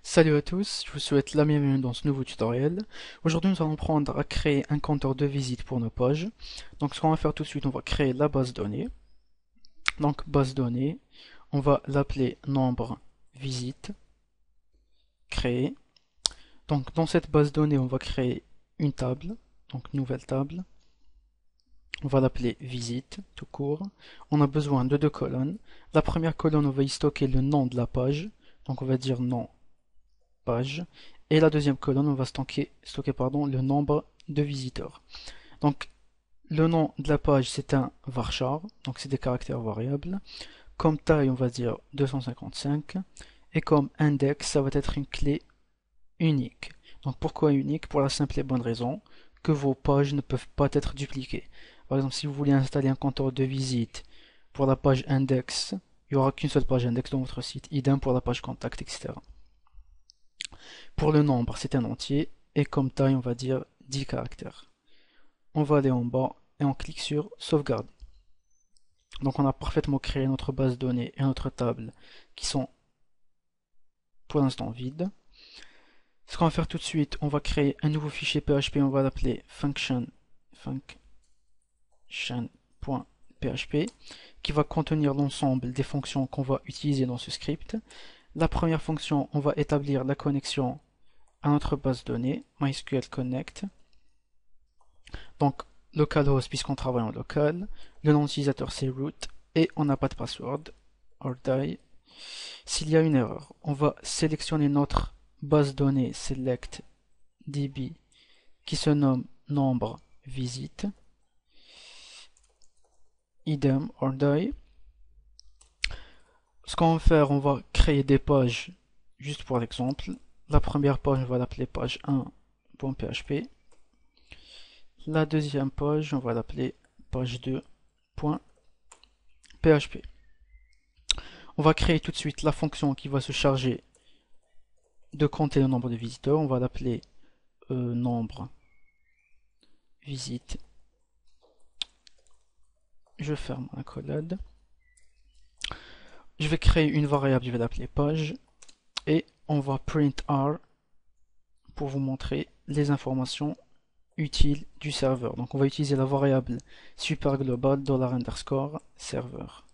Salut à tous, je vous souhaite la bienvenue dans ce nouveau tutoriel. Aujourd'hui nous allons apprendre à créer un compteur de visite pour nos pages. Donc ce qu'on va faire tout de suite, on va créer la base données. Donc base données, on va l'appeler nombre visite, créer. Donc dans cette base données on va créer une table, donc nouvelle table. On va l'appeler visite, tout court. On a besoin de deux colonnes. La première colonne on va y stocker le nom de la page. Donc on va dire nom page. Et la deuxième colonne, on va stocker le nombre de visiteurs. Donc, le nom de la page, c'est un varchar, donc c'est des caractères variables. Comme taille, on va dire 255. Et comme index, ça va être une clé unique. Donc, pourquoi unique? Pour la simple et bonne raison que vos pages ne peuvent pas être dupliquées. Par exemple, si vous voulez installer un compteur de visite pour la page index, il n'y aura qu'une seule page index dans votre site. Idem pour la page contact, etc. Pour le nombre, c'est un entier, et comme taille, on va dire 10 caractères. On va aller en bas et on clique sur sauvegarde. Donc on a parfaitement créé notre base de données et notre table qui sont pour l'instant vides. Ce qu'on va faire tout de suite, on va créer un nouveau fichier PHP, on va l'appeler function.php qui va contenir l'ensemble des fonctions qu'on va utiliser dans ce script. La première fonction, on va établir la connexion à notre base de données, MySQL Connect. Donc, localhost, puisqu'on travaille en local. Le nom d'utilisateur, c'est root. Et on n'a pas de password. Or die. S'il y a une erreur, on va sélectionner notre base de données select db qui se nomme nombre visite. Idem or die. Ce qu'on va faire, on va créer des pages juste pour l'exemple. La première page, on va l'appeler page 1.php. La deuxième page, on va l'appeler page 2.php. On va créer tout de suite la fonction qui va se charger de compter le nombre de visiteurs. On va l'appeler nombre visite. Je ferme la collade. Je vais créer une variable, je vais l'appeler page. Et on va print r pour vous montrer les informations utiles du serveur. Donc on va utiliser la variable superglobal $_serveur.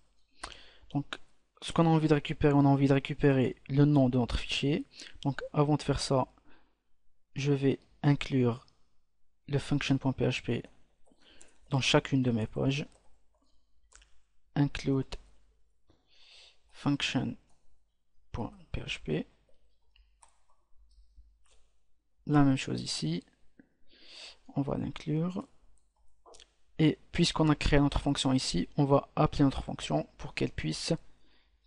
Donc ce qu'on a envie de récupérer, on a envie de récupérer le nom de notre fichier. Donc avant de faire ça, je vais inclure le function.php dans chacune de mes pages. Include function.php. La même chose ici. On va l'inclure. Et puisqu'on a créé notre fonction ici, on va appeler notre fonction pour qu'elle puisse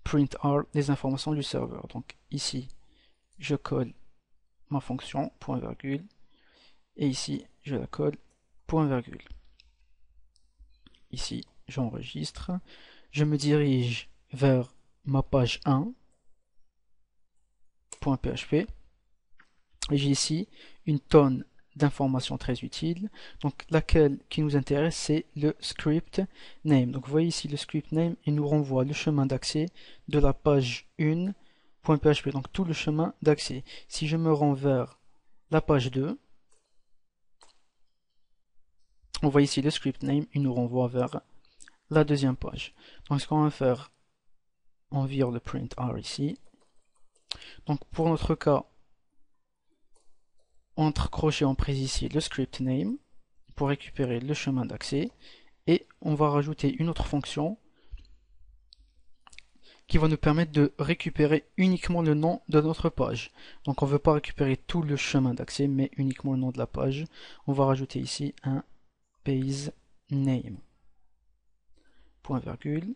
print r les informations du serveur. Donc ici, je colle ma fonction, point virgule, et ici, je la colle, point virgule. Ici, j'enregistre, je me dirige vers ma page 1.php, et j'ai ici une tonne d'informations très utiles. Donc laquelle qui nous intéresse, c'est le script name. Donc vous voyez ici le script name, il nous renvoie le chemin d'accès de la page 1.php, donc tout le chemin d'accès. Si je me rends vers la page 2, on voit ici le script name, il nous renvoie vers la deuxième page. Donc ce qu'on va faire, on vire le print r ici. Donc pour notre cas, entre crochets on prise ici le script name pour récupérer le chemin d'accès, et on va rajouter une autre fonction qui va nous permettre de récupérer uniquement le nom de notre page. Donc on ne veut pas récupérer tout le chemin d'accès, mais uniquement le nom de la page. On va rajouter ici un page name. Point virgule.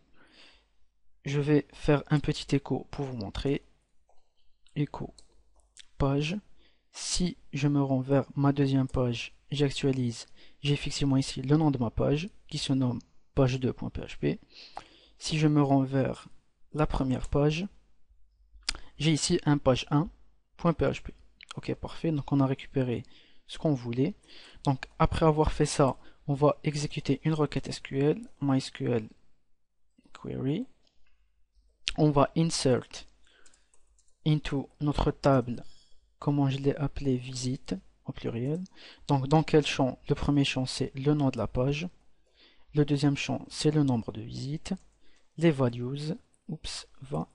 Je vais faire un petit écho pour vous montrer. Écho page. Si je me rends vers ma deuxième page, j'actualise, j'ai effectivement ici le nom de ma page qui se nomme page2.php. Si je me rends vers la première page, j'ai ici un page1.php. Ok, parfait. Donc on a récupéré ce qu'on voulait. Donc après avoir fait ça, on va exécuter une requête SQL, MySQL query. On va insert into notre table, comment je l'ai appelé, visite, au pluriel. Donc dans quel champ? Le premier champ c'est le nom de la page, le deuxième champ c'est le nombre de visites, les values, values.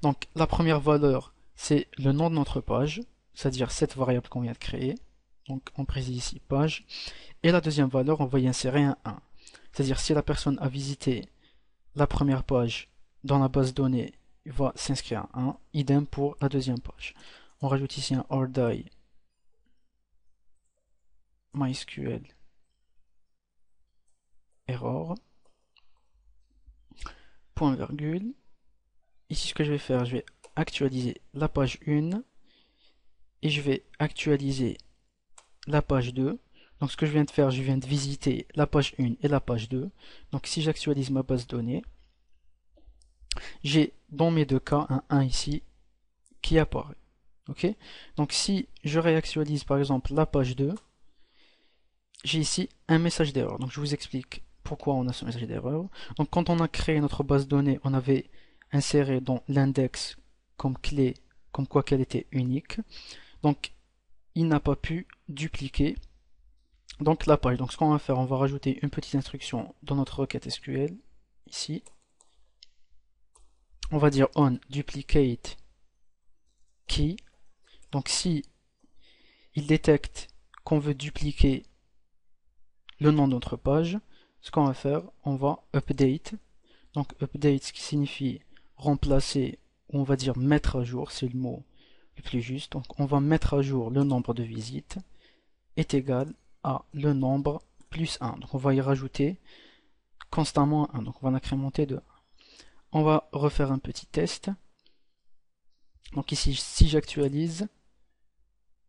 Donc la première valeur c'est le nom de notre page, c'est-à-dire cette variable qu'on vient de créer, donc on précise ici page, et la deuxième valeur on va y insérer un 1, c'est-à-dire si la personne a visité la première page dans la base de données, il va s'inscrire un 1, idem pour la deuxième page. On rajoute ici un or die MySQL error, point virgule. Ici ce que je vais faire, je vais actualiser la page 1 et je vais actualiser la page 2. Donc ce que je viens de faire, je viens de visiter la page 1 et la page 2. Donc si j'actualise ma base de données, j'ai dans mes deux cas un 1 ici qui apparaît. Ok. Donc si je réactualise par exemple la page 2, j'ai ici un message d'erreur. Donc je vous explique pourquoi on a ce message d'erreur. Donc quand on a créé notre base de données, on avait inséré dans l'index comme clé, comme quoi qu'elle était unique. Donc il n'a pas pu dupliquer donc la page. Donc ce qu'on va faire, on va rajouter une petite instruction dans notre requête SQL ici. On va dire on duplicate key. Donc si il détecte qu'on veut dupliquer le nom de notre page, ce qu'on va faire, on va update. Donc update, ce qui signifie remplacer, ou on va dire mettre à jour, c'est le mot le plus juste. Donc on va mettre à jour le nombre de visites est égal à le nombre plus 1. Donc on va y rajouter constamment 1. Donc on va l'incrémenter de 1. On va refaire un petit test. Donc ici, si j'actualise,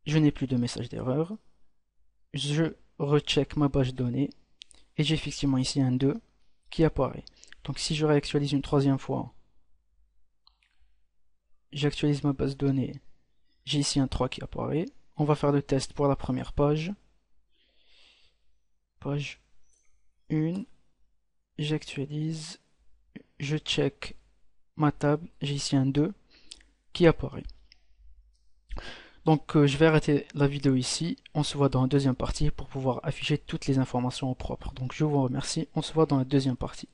je n'ai plus de message d'erreur. Je recheck ma base de données et j'ai effectivement ici un 2 qui apparaît. Donc si je réactualise une troisième fois, j'actualise ma base de données, j'ai ici un 3 qui apparaît. On va faire le test pour la première page. Page 1, j'actualise, je check ma table, j'ai ici un 2 qui apparaît. Donc je vais arrêter la vidéo ici, on se voit dans la deuxième partie pour pouvoir afficher toutes les informations au propre. Donc je vous remercie, on se voit dans la deuxième partie.